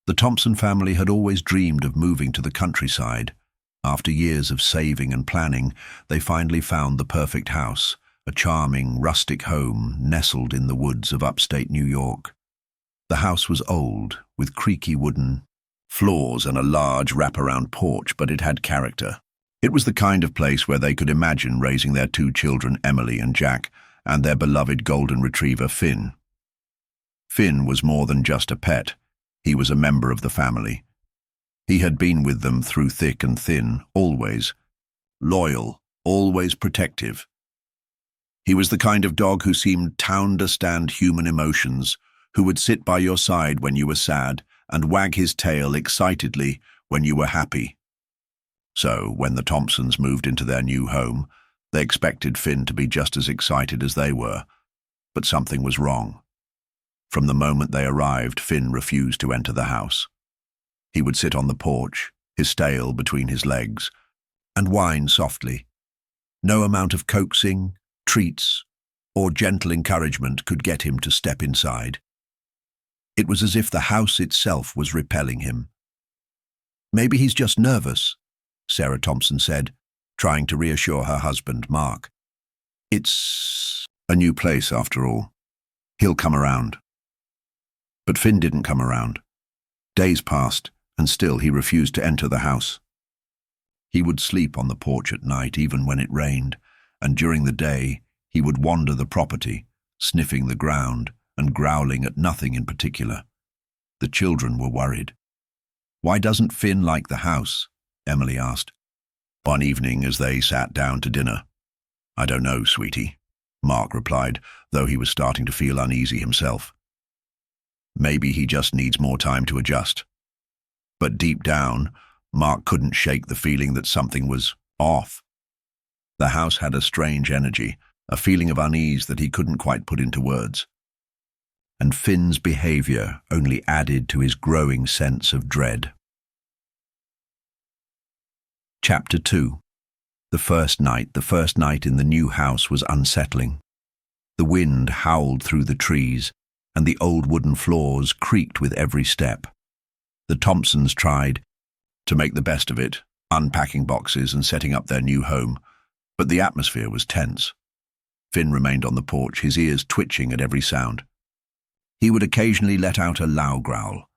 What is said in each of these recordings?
The Thompson family had always dreamed of moving to the countryside. After years of saving and planning, they finally found the perfect house, a charming, rustic home nestled in the woods of upstate New York. The house was old, with creaky wooden floors and a large wraparound porch, but it had character. It was the kind of place where they could imagine raising their two children, Emily and Jack, and their beloved golden retriever, Finn. Finn was more than just a pet. He was a member of the family. He had been with them through thick and thin, always loyal, always protective. He was the kind of dog who seemed to understand human emotions, who would sit by your side when you were sad and wag his tail excitedly when you were happy. So, when the Thompsons moved into their new home, they expected Finn to be just as excited as they were, but something was wrong. From the moment they arrived, Finn refused to enter the house. He would sit on the porch, his tail between his legs, and whine softly. No amount of coaxing, treats, or gentle encouragement could get him to step inside. It was as if the house itself was repelling him. "Maybe he's just nervous," Sarah Thompson said, trying to reassure her husband, Mark. "It's a new place, after all. He'll come around." But Finn didn't come around. Days passed, and still he refused to enter the house. He would sleep on the porch at night, even when it rained, and during the day he would wander the property, sniffing the ground and growling at nothing in particular. The children were worried. "Why doesn't Finn like the house?" Emily asked. One evening as they sat down to dinner. "I don't know, sweetie," Mark replied, though he was starting to feel uneasy himself. Maybe he just needs more time to adjust. But deep down, Mark couldn't shake the feeling that something was off. The house had a strange energy, a feeling of unease that he couldn't quite put into words. And Finn's behavior only added to his growing sense of dread. Chapter 2. The first night in the new house was unsettling. The wind howled through the trees, and the old wooden floors creaked with every step. The Thompsons tried to make the best of it, unpacking boxes and setting up their new home, but the atmosphere was tense. Finn remained on the porch, his ears twitching at every sound. He would occasionally let out a loud growl,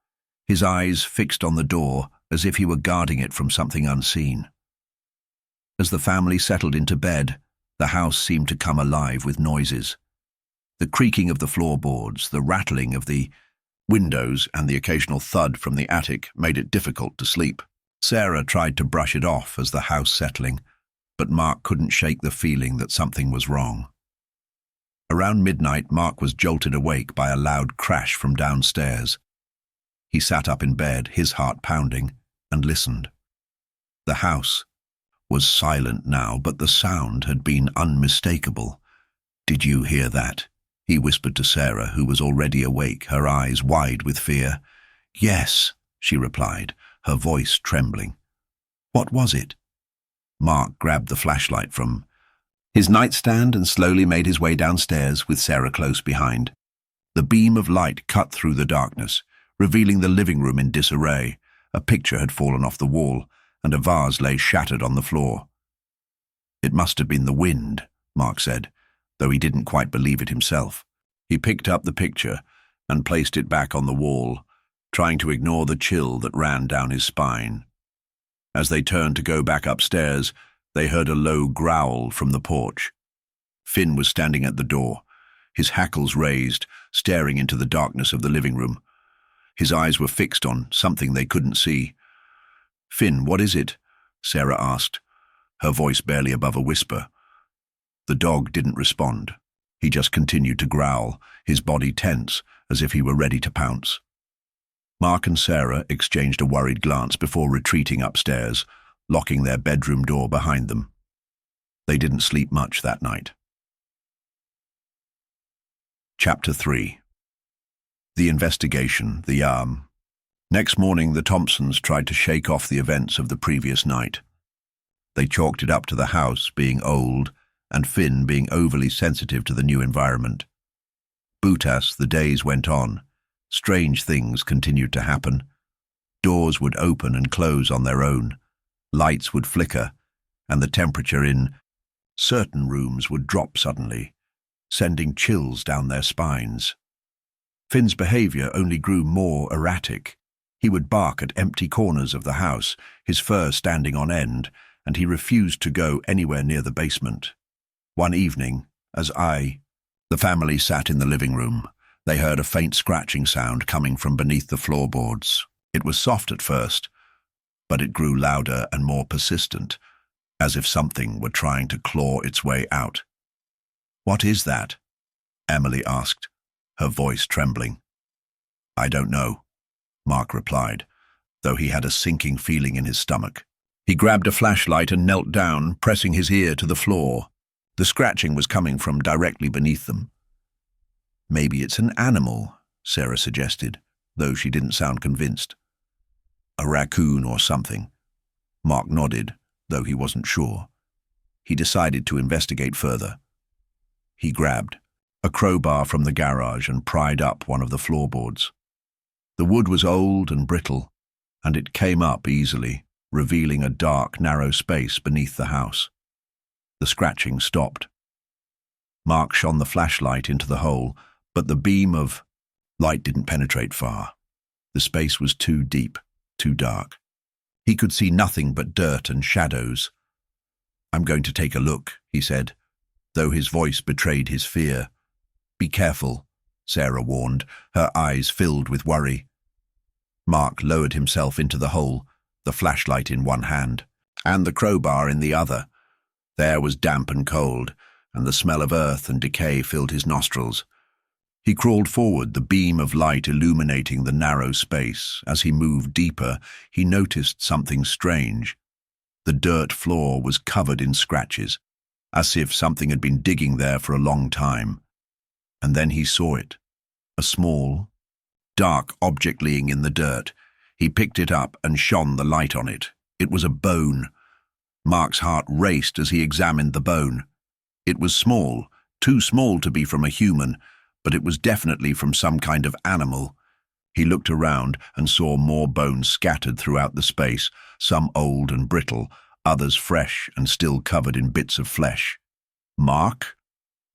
his eyes fixed on the door as if he were guarding it from something unseen. As the family settled into bed, the house seemed to come alive with noises. The creaking of the floorboards, the rattling of the windows, and the occasional thud from the attic made it difficult to sleep. Sarah tried to brush it off as the house settling, but Mark couldn't shake the feeling that something was wrong. Around midnight, Mark was jolted awake by a loud crash from downstairs. He sat up in bed, his heart pounding, and listened. The house was silent now, but the sound had been unmistakable. "Did you hear that?" he whispered to Sarah, who was already awake, her eyes wide with fear. "Yes," she replied, her voice trembling. "What was it?" Mark grabbed the flashlight from his nightstand and slowly made his way downstairs with Sarah close behind. The beam of light cut through the darkness, revealing the living room in disarray. A picture had fallen off the wall, and a vase lay shattered on the floor. "It must have been the wind," Mark said, though he didn't quite believe it himself. He picked up the picture and placed it back on the wall, trying to ignore the chill that ran down his spine. As they turned to go back upstairs, they heard a low growl from the porch. Finn was standing at the door, his hackles raised, staring into the darkness of the living room. His eyes were fixed on something they couldn't see. "Finn, what is it?" Sarah asked, her voice barely above a whisper. The dog didn't respond. He just continued to growl, his body tense, as if he were ready to pounce. Mark and Sarah exchanged a worried glance before retreating upstairs, locking their bedroom door behind them. They didn't sleep much that night. Chapter 3. The investigation, Next morning, the Thompsons tried to shake off the events of the previous night. They chalked it up to the house being old and Finn being overly sensitive to the new environment. But as the days went on, strange things continued to happen. Doors would open and close on their own. Lights would flicker, and the temperature in certain rooms would drop suddenly, sending chills down their spines. Finn's behavior only grew more erratic. He would bark at empty corners of the house, his fur standing on end, and he refused to go anywhere near the basement. One evening, the family sat in the living room, they heard a faint scratching sound coming from beneath the floorboards. It was soft at first, but it grew louder and more persistent, as if something were trying to claw its way out. "What is that?" Emily asked, her voice trembling. "I don't know," Mark replied, though he had a sinking feeling in his stomach. He grabbed a flashlight and knelt down, pressing his ear to the floor. The scratching was coming from directly beneath them. "Maybe it's an animal," Sarah suggested, though she didn't sound convinced. "A raccoon or something." Mark nodded, though he wasn't sure. He decided to investigate further. He grabbed a crowbar from the garage and pried up one of the floorboards. The wood was old and brittle, and it came up easily, revealing a dark, narrow space beneath the house. The scratching stopped. Mark shone the flashlight into the hole, but the beam of light didn't penetrate far. The space was too deep, too dark. He could see nothing but dirt and shadows. "I'm going to take a look," he said, though his voice betrayed his fear. "Be careful," Sarah warned, her eyes filled with worry. Mark lowered himself into the hole, the flashlight in one hand, and the crowbar in the other. The air was damp and cold, and the smell of earth and decay filled his nostrils. He crawled forward, the beam of light illuminating the narrow space. As he moved deeper, he noticed something strange. The dirt floor was covered in scratches, as if something had been digging there for a long time. And then he saw it, a small, dark object lying in the dirt. He picked it up and shone the light on it. It was a bone. Mark's heart raced as he examined the bone. It was small, too small to be from a human, but it was definitely from some kind of animal. He looked around and saw more bones scattered throughout the space, some old and brittle, others fresh and still covered in bits of flesh. "Mark?"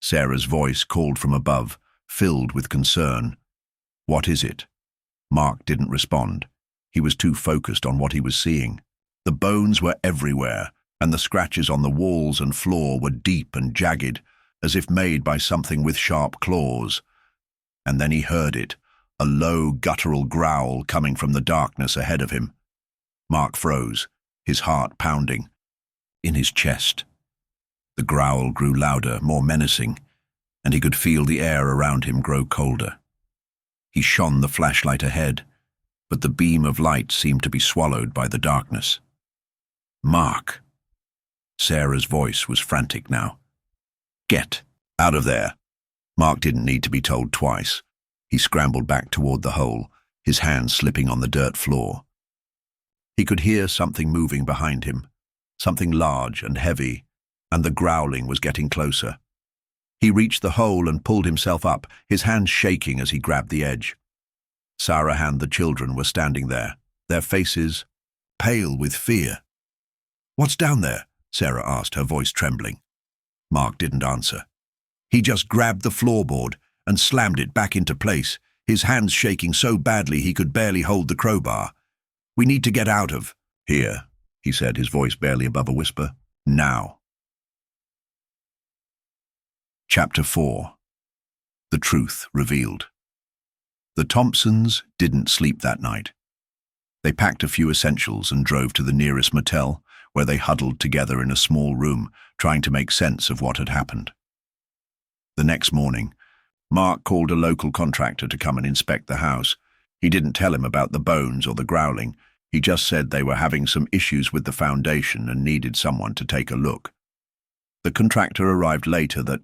Sarah's voice called from above, filled with concern. "What is it?" Mark didn't respond. He was too focused on what he was seeing. The bones were everywhere, and the scratches on the walls and floor were deep and jagged, as if made by something with sharp claws. And then he heard it, a low, guttural growl coming from the darkness ahead of him. Mark froze, his heart pounding in his chest. The growl grew louder, more menacing, and he could feel the air around him grow colder. He shone the flashlight ahead, but the beam of light seemed to be swallowed by the darkness. "Mark!" Sarah's voice was frantic now. "Get out of there!" Mark didn't need to be told twice. He scrambled back toward the hole, his hands slipping on the dirt floor. He could hear something moving behind him, something large and heavy, and the growling was getting closer. He reached the hole and pulled himself up, his hands shaking as he grabbed the edge. Sarah and the children were standing there, their faces pale with fear. "What's down there?" Sarah asked, her voice trembling. Mark didn't answer. He just grabbed the floorboard and slammed it back into place, his hands shaking so badly he could barely hold the crowbar. "We need to get out of here," he said, his voice barely above a whisper. "Now." Chapter 4. The Truth Revealed. The Thompsons didn't sleep that night. They packed a few essentials and drove to the nearest motel, where they huddled together in a small room, trying to make sense of what had happened. The next morning, Mark called a local contractor to come and inspect the house. He didn't tell him about the bones or the growling. He just said they were having some issues with the foundation and needed someone to take a look. The contractor arrived later that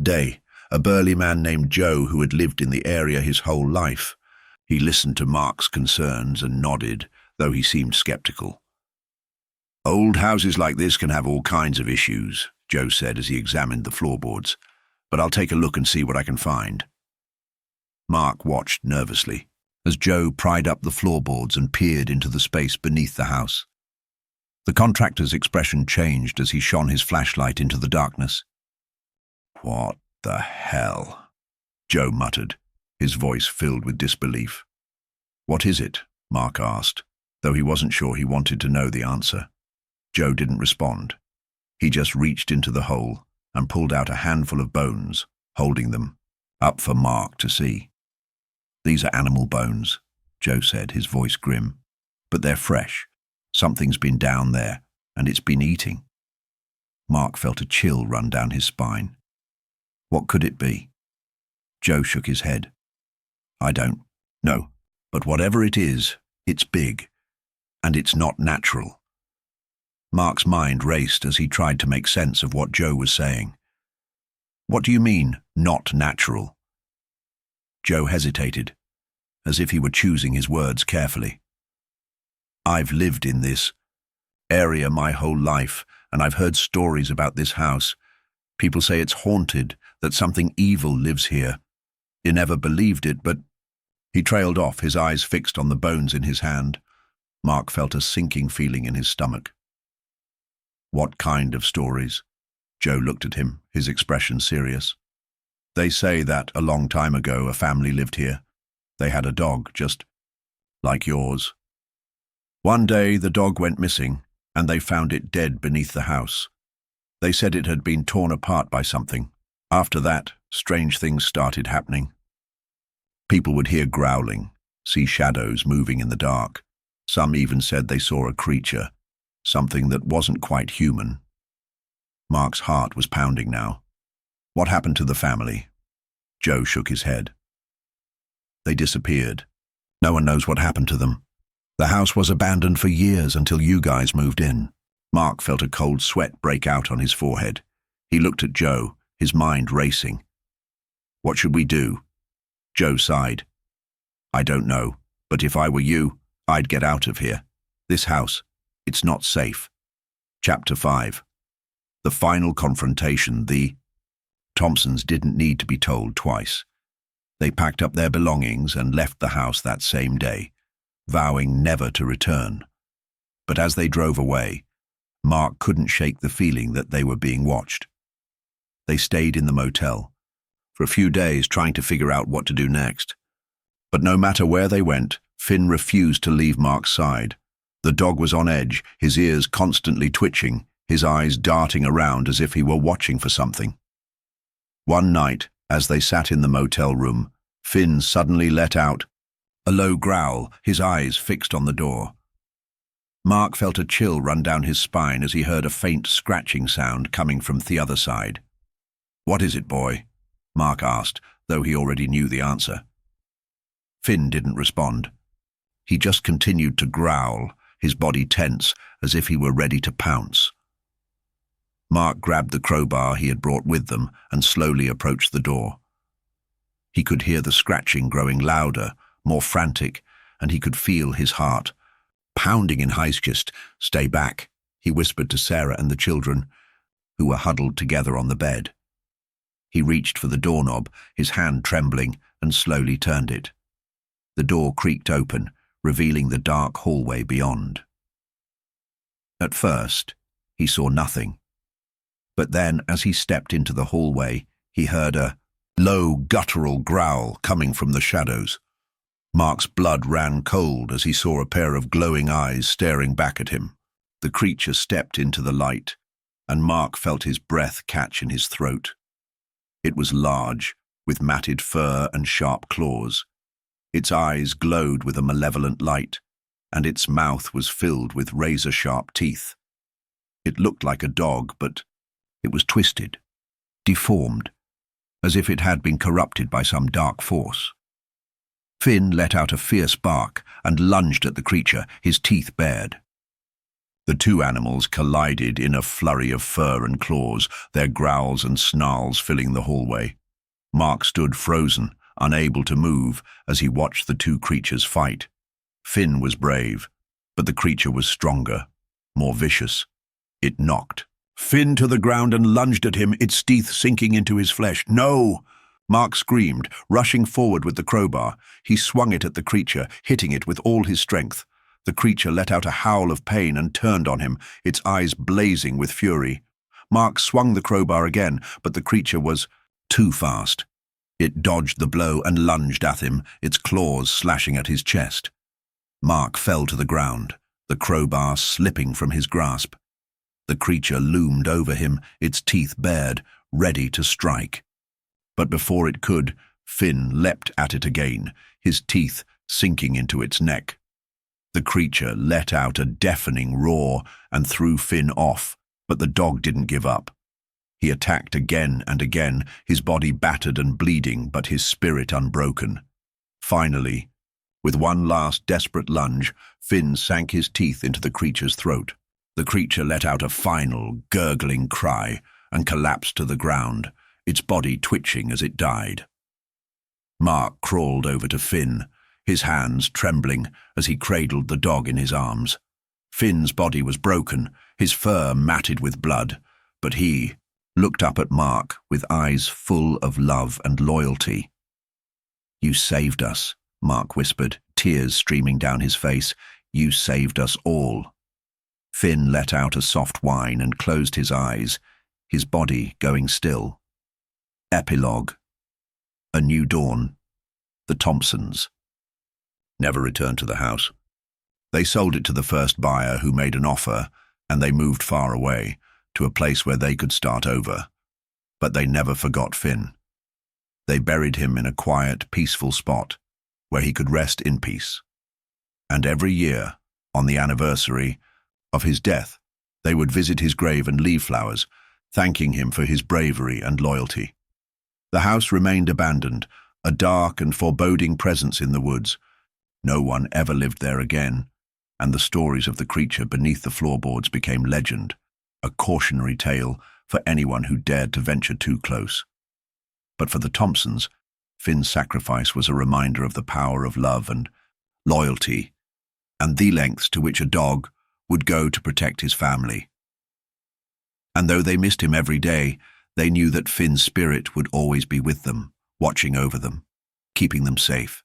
day, a burly man named Joe who had lived in the area his whole life. He listened to Mark's concerns and nodded, though he seemed skeptical. "Old houses like this can have all kinds of issues," Joe said as he examined the floorboards, "but I'll take a look and see what I can find." Mark watched nervously. as Joe pried up the floorboards and peered into the space beneath the house. The contractor's expression changed as he shone his flashlight into the darkness. "What the hell?" Joe muttered, his voice filled with disbelief. "What is it?" Mark asked, though he wasn't sure he wanted to know the answer. Joe didn't respond. He just reached into the hole and pulled out a handful of bones, holding them up for Mark to see. "These are animal bones," Joe said, his voice grim. "But they're fresh. Something's been down there, and it's been eating." Mark felt a chill run down his spine. What could it be? Joe shook his head. "I don't know, but whatever it is, it's big, and it's not natural." Mark's mind raced as he tried to make sense of what Joe was saying. "What do you mean, not natural?" Joe hesitated, as if he were choosing his words carefully. "I've lived in this area my whole life, and I've heard stories about this house. People say it's haunted, that something evil lives here. You never believed it, but—" He trailed off, his eyes fixed on the bones in his hand. Mark felt a sinking feeling in his stomach. "What kind of stories?" Joe looked at him, his expression serious. "They say that a long time ago a family lived here. They had a dog, just like yours. One day the dog went missing, and they found it dead beneath the house. They said it had been torn apart by something. After that, strange things started happening. People would hear growling, see shadows moving in the dark. Some even said they saw a creature, something that wasn't quite human." Mark's heart was pounding now. "What happened to the family?" Joe shook his head. "They disappeared. No one knows what happened to them. The house was abandoned for years until you guys moved in." Mark felt a cold sweat break out on his forehead. He looked at Joe, his mind racing. "What should we do?" Joe sighed. "I don't know, but if I were you, I'd get out of here. This house, it's not safe." Chapter 5. The final confrontation. The Thompsons didn't need to be told twice. They packed up their belongings and left the house that same day, vowing never to return. But as they drove away, Mark couldn't shake the feeling that they were being watched. They stayed in the motel for a few days, trying to figure out what to do next. But no matter where they went, Finn refused to leave Mark's side. The dog was on edge, his ears constantly twitching, his eyes darting around as if he were watching for something. One night, as they sat in the motel room, Finn suddenly let out a low growl, his eyes fixed on the door. Mark felt a chill run down his spine as he heard a faint scratching sound coming from the other side. "What is it, boy?" Mark asked, though he already knew the answer. Finn didn't respond. He just continued to growl, his body tense, as if he were ready to pounce. Mark grabbed the crowbar he had brought with them and slowly approached the door. He could hear the scratching growing louder, more frantic, and he could feel his heart pounding in his chest. "Stay back," he whispered to Sarah and the children, who were huddled together on the bed. He reached for the doorknob, his hand trembling, and slowly turned it. The door creaked open, revealing the dark hallway beyond. At first, he saw nothing. But then, as he stepped into the hallway, he heard a low, guttural growl coming from the shadows. Mark's blood ran cold as he saw a pair of glowing eyes staring back at him. The creature stepped into the light, and Mark felt his breath catch in his throat. It was large, with matted fur and sharp claws. Its eyes glowed with a malevolent light, and its mouth was filled with razor-sharp teeth. It looked like a dog, but it was twisted, deformed, as if it had been corrupted by some dark force. Finn let out a fierce bark and lunged at the creature, his teeth bared. The two animals collided in a flurry of fur and claws, their growls and snarls filling the hallway. Mark stood frozen, unable to move, as he watched the two creatures fight. Finn was brave, but the creature was stronger, more vicious. It knocked Finn to the ground and lunged at him, its teeth sinking into his flesh. "No!" Mark screamed, rushing forward with the crowbar. He swung it at the creature, hitting it with all his strength. The creature let out a howl of pain and turned on him, its eyes blazing with fury. Mark swung the crowbar again, but the creature was too fast. It dodged the blow and lunged at him, its claws slashing at his chest. Mark fell to the ground, the crowbar slipping from his grasp. The creature loomed over him, its teeth bared, ready to strike. But before it could, Finn leapt at it again, his teeth sinking into its neck. The creature let out a deafening roar and threw Finn off, but the dog didn't give up. He attacked again and again, his body battered and bleeding, but his spirit unbroken. Finally, with one last desperate lunge, Finn sank his teeth into the creature's throat. The creature let out a final, gurgling cry and collapsed to the ground, its body twitching as it died. Mark crawled over to Finn, his hands trembling as he cradled the dog in his arms. Finn's body was broken, his fur matted with blood, but he looked up at Mark with eyes full of love and loyalty. "You saved us," Mark whispered, tears streaming down his face. "You saved us all." Finn let out a soft whine and closed his eyes, his body going still. Epilogue. A new dawn. The Thompsons never returned to the house. They sold it to the first buyer who made an offer, and they moved far away, to a place where they could start over. But they never forgot Finn. They buried him in a quiet, peaceful spot, where he could rest in peace. And every year, on the anniversary of his death, they would visit his grave and leave flowers, thanking him for his bravery and loyalty. The house remained abandoned, a dark and foreboding presence in the woods. No one ever lived there again, and the stories of the creature beneath the floorboards became legend, a cautionary tale for anyone who dared to venture too close. But for the Thompsons, Finn's sacrifice was a reminder of the power of love and loyalty, and the lengths to which a dog would go to protect his family. And though they missed him every day, they knew that Finn's spirit would always be with them, watching over them, keeping them safe.